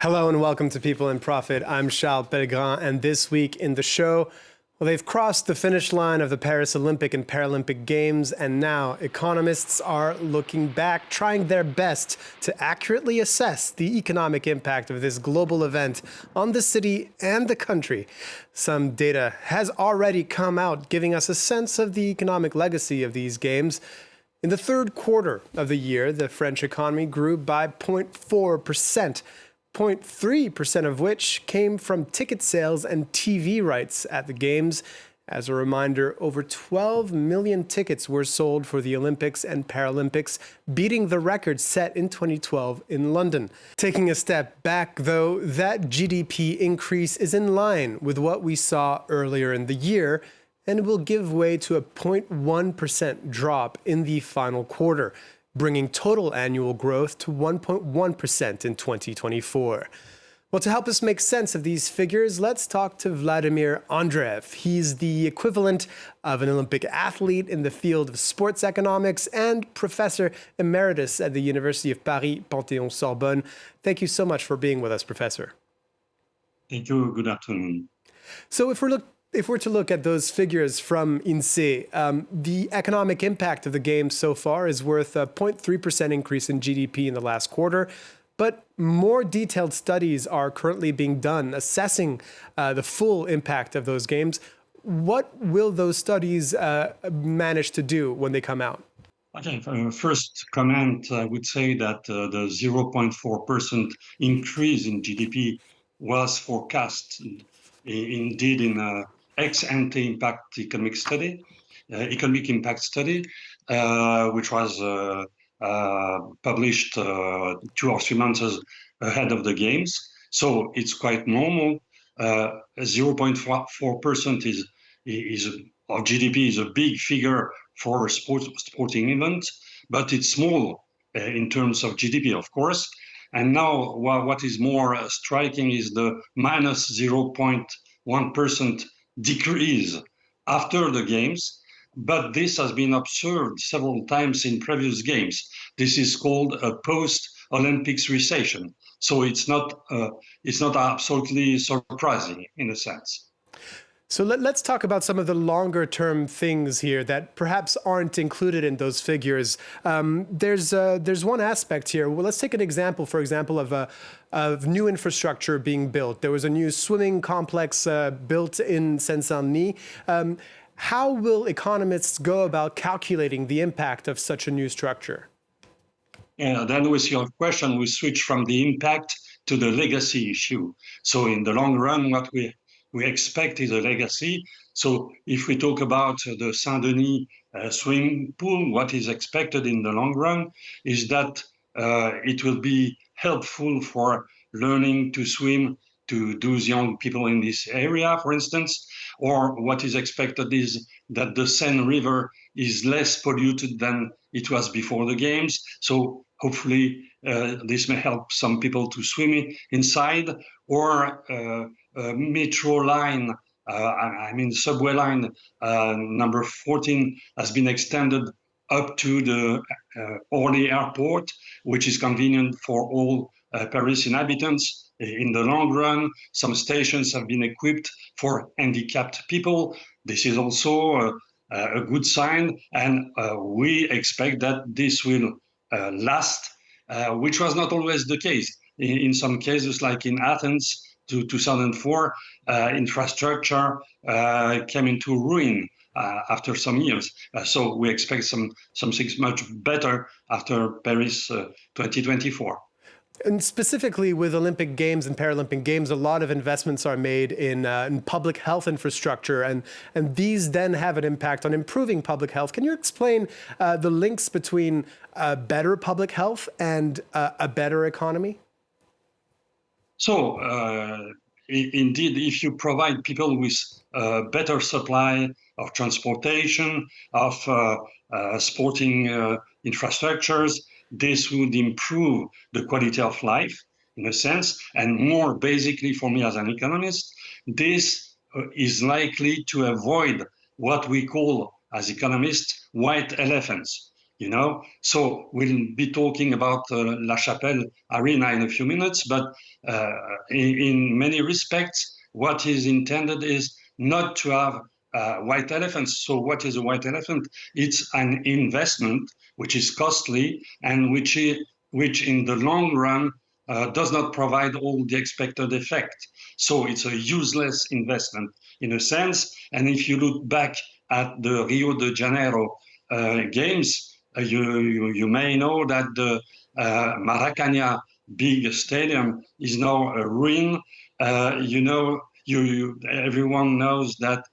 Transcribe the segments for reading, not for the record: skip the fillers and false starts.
Hello and welcome to People in Profit. I'm Charles Pellegrin, and this week in the show, well, they've crossed the finish line of the Paris Olympic and Paralympic Games, and now economists are looking back, trying their best to accurately assess the economic impact of this global event on the city and the country. Some data has already come out, giving us a sense of the economic legacy of these games. In the third quarter of the year, the French economy grew by 0.4%. 0.3% of which came from ticket sales and TV rights at the Games. As a reminder, over 12 million tickets were sold for the Olympics and Paralympics, beating the record set in 2012 in London. Taking a step back, though, that GDP increase is in line with what we saw earlier in the year, and will give way to a 0.1% drop in the final quarter, bringing total annual growth to 1.1% in 2024. Well, to help us make sense of these figures, let's talk to Wladimir Andreff. He's the equivalent of an Olympic athlete in the field of sports economics and professor emeritus at the University of Paris Panthéon-Sorbonne. Thank you so much for being with us, Professor. Thank you. Good afternoon. So if we're to look at those figures from INSEE, the economic impact of the Games so far is worth a 0.3% increase in GDP in the last quarter. But more detailed studies are currently being done assessing the full impact of those Games. What will those studies manage to do when they come out? Okay, first comment, I would say that the 0.4% increase in GDP was forecast indeed in a ex-ante impact economic impact study, which was published 2 or 3 months ahead of the Games. So it's quite normal. 0.4% of GDP is a big figure for a sporting event, but it's small in terms of GDP, of course. And now what is more striking is the minus 0.1% decrease after the Games, but this has been observed several times in previous Games. This is called a post-Olympics recession. So it's not absolutely surprising in a sense. So let's talk about some of the longer term things here that perhaps aren't included in those figures. There's one aspect here. Well, let's take an example, for example, of new infrastructure being built. There was a new swimming complex built in Seine-Saint-Denis. How will economists go about calculating the impact of such a new structure? Yeah, then with your question, we switch from the impact to the legacy issue. So in the long run, what we expect is a legacy. So if we talk about the Saint-Denis swimming pool, what is expected in the long run is that it will be helpful for learning to swim to those young people in this area, for instance. Or what is expected is that the Seine River is less polluted than it was before the Games. So hopefully this may help some people to swim inside. Or metro line, subway line number 14 has been extended up to the Orly airport, which is convenient for all Paris inhabitants. In the long run, some stations have been equipped for handicapped people. This is also a good sign, and we expect that this will last, which was not always the case. In some cases, like in Athens, 2004, infrastructure came into ruin after some years. So we expect something much better after Paris 2024. And specifically with Olympic Games and Paralympic Games, a lot of investments are made in public health infrastructure, and these then have an impact on improving public health. Can you explain the links between better public health and a better economy? So indeed, if you provide people with better supply of transportation, of sporting infrastructures, this would improve the quality of life in a sense. And more basically for me as an economist, this is likely to avoid what we call as economists white elephants. you know. So we'll be talking about La Chapelle Arena in a few minutes, but in many respects, what is intended is not to have white elephants. So what is a white elephant? It's an investment which is costly and which in the long run does not provide all the expected effect. So it's a useless investment in a sense. And if you look back at the Rio de Janeiro games, you may know that the Maracanã big stadium is now a ruin. Everyone knows that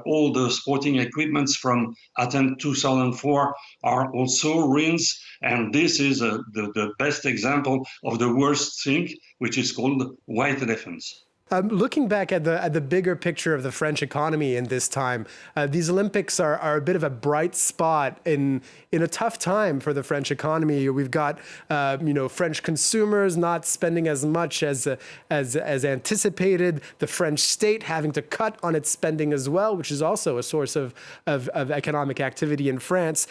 all the sporting equipments from Athens 2004 are also ruins, and this is the best example of the worst thing, which is called white elephants. Looking back at the bigger picture of the French economy in this time, these Olympics are a bit of a bright spot in a tough time for the French economy. We've got French consumers not spending as much as anticipated. The French state having to cut on its spending as well, which is also a source of economic activity in France.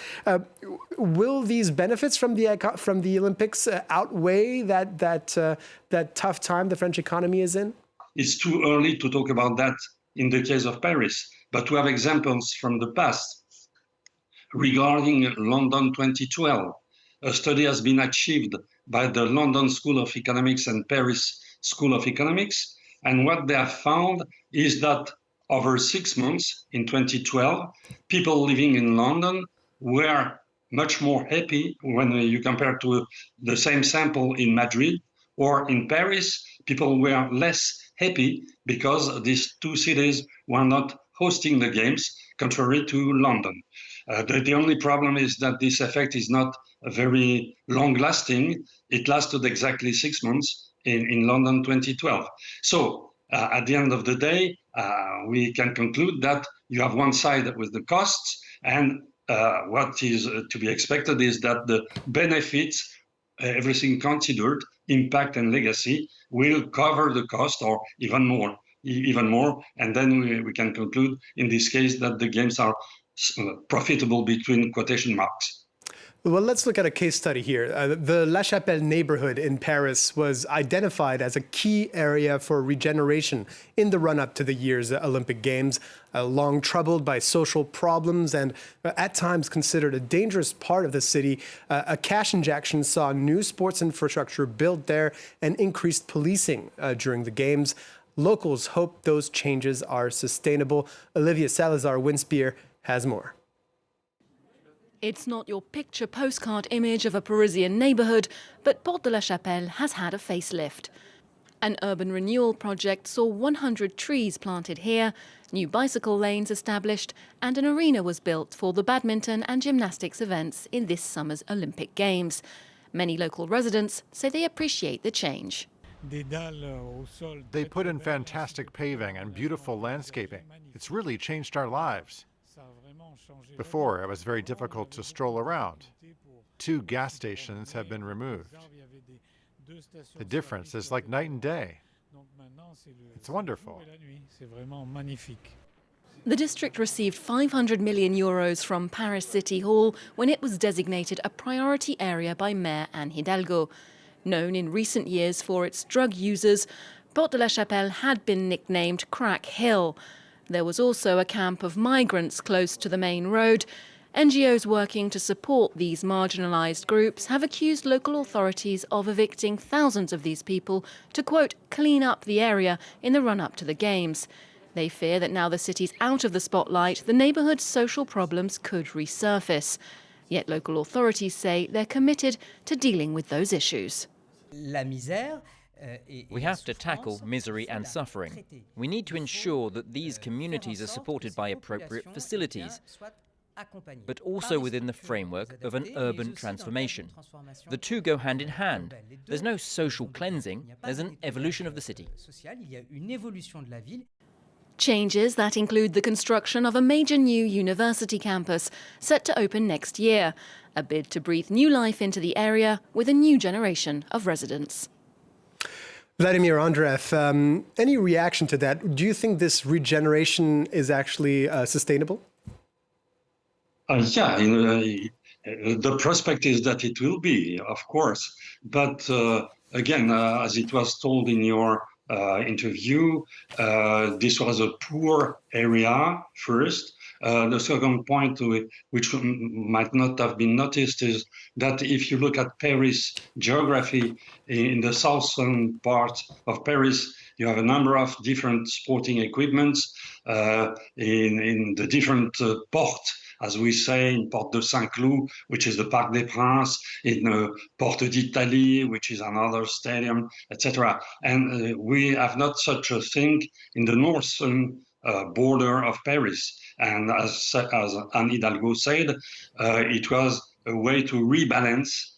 Will these benefits from the Olympics outweigh that tough time the French economy is in? It's too early to talk about that in the case of Paris, but we have examples from the past. Regarding London 2012, a study has been achieved by the London School of Economics and Paris School of Economics, and what they have found is that over 6 months in 2012, people living in London were much more happy when you compare to the same sample in Madrid, or in Paris, people were less happy because these two cities were not hosting the games, contrary to London. The only problem is that this effect is not very long-lasting. It lasted exactly 6 months in London 2012. So at the end of the day, we can conclude that you have one side with the costs, and what is to be expected is that the benefits, everything considered, impact and legacy, will cover the cost or even more. And then we can conclude in this case that the games are profitable between quotation marks. Well, let's look at a case study here. The La Chapelle neighborhood in Paris was identified as a key area for regeneration in the run-up to the year's Olympic Games. Long troubled by social problems and at times considered a dangerous part of the city, a cash injection saw new sports infrastructure built there and increased policing during the Games. Locals hope those changes are sustainable. Olivia Salazar-Winspear has more. It's not your picture postcard image of a Parisian neighbourhood, but Porte de la Chapelle has had a facelift. An urban renewal project saw 100 trees planted here, new bicycle lanes established, and an arena was built for the badminton and gymnastics events in this summer's Olympic Games. Many local residents say they appreciate the change. They put in fantastic paving and beautiful landscaping. It's really changed our lives. Before, it was very difficult to stroll around. 2 gas stations have been removed. The difference is like night and day. It's wonderful. The district received 500 million euros from Paris City Hall when it was designated a priority area by Mayor Anne Hidalgo. Known in recent years for its drug users, Porte de la Chapelle had been nicknamed Crack Hill. There was also a camp of migrants close to the main road. NGOs working to support these marginalised groups have accused local authorities of evicting thousands of these people to, quote, clean up the area in the run-up to the Games. They fear that now the city's out of the spotlight, the neighbourhood's social problems could resurface. Yet local authorities say they're committed to dealing with those issues. We have to tackle misery and suffering. We need to ensure that these communities are supported by appropriate facilities, but also within the framework of an urban transformation. The two go hand in hand. There's no social cleansing, there's an evolution of the city. Changes that include the construction of a major new university campus set to open next year, a bid to breathe new life into the area with a new generation of residents. Wladimir Andreff, any reaction to that? Do you think this regeneration is actually sustainable? Yeah, The prospect is that it will be, of course. But again, as it was told in your interview, this was a poor area first. The second point, which might not have been noticed, is that if you look at Paris geography, in the southern part of Paris, you have a number of different sporting equipments in the different ports, as we say, in Porte de Saint-Cloud, which is the Parc des Princes, in Porte d'Italie, which is another stadium, etc. And we have not such a thing in the northern border of Paris. And as Anne Hidalgo said, it was a way to rebalance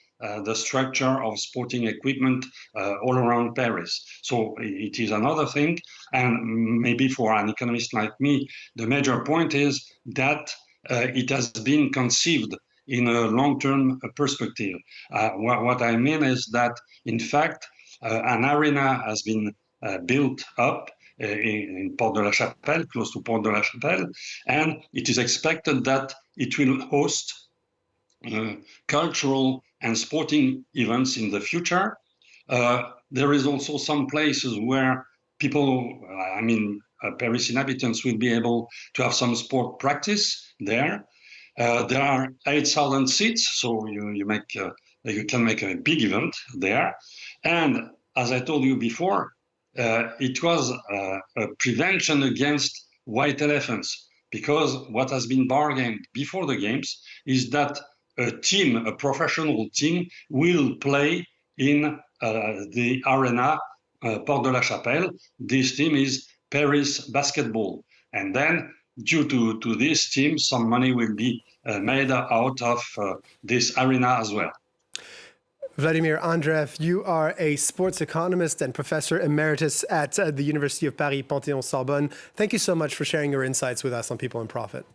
the structure of sporting equipment all around Paris. So it is another thing. And maybe for an economist like me, the major point is that it has been conceived in a long-term perspective. What I mean is that, in fact, an arena has been built up in Porte de la Chapelle, close to Porte de la Chapelle, and it is expected that it will host cultural and sporting events in the future. There is also some places where people, Paris inhabitants will be able to have some sport practice there. There are 8,000 seats, so you can make a big event there. And as I told you before, it was a prevention against white elephants, because what has been bargained before the games is that a professional team, will play in the arena Porte de la Chapelle. This team is Paris Basketball. And then, due to this team, some money will be made out of this arena as well. Wladimir Andreff, you are a sports economist and professor emeritus at the University of Paris Panthéon-Sorbonne. Thank you so much for sharing your insights with us on People and Profit.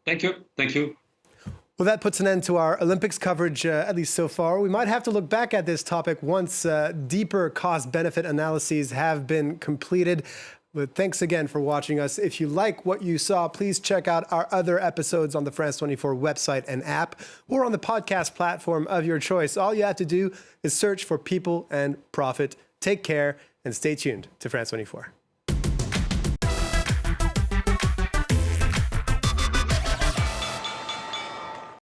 Thank you. Thank you. Well, that puts an end to our Olympics coverage, at least so far. We might have to look back at this topic once deeper cost-benefit analyses have been completed. But thanks again for watching us. If you like what you saw, please check out our other episodes on the France 24 website and app, or on the podcast platform of your choice. All you have to do is search for People and Profit. Take care and stay tuned to France 24.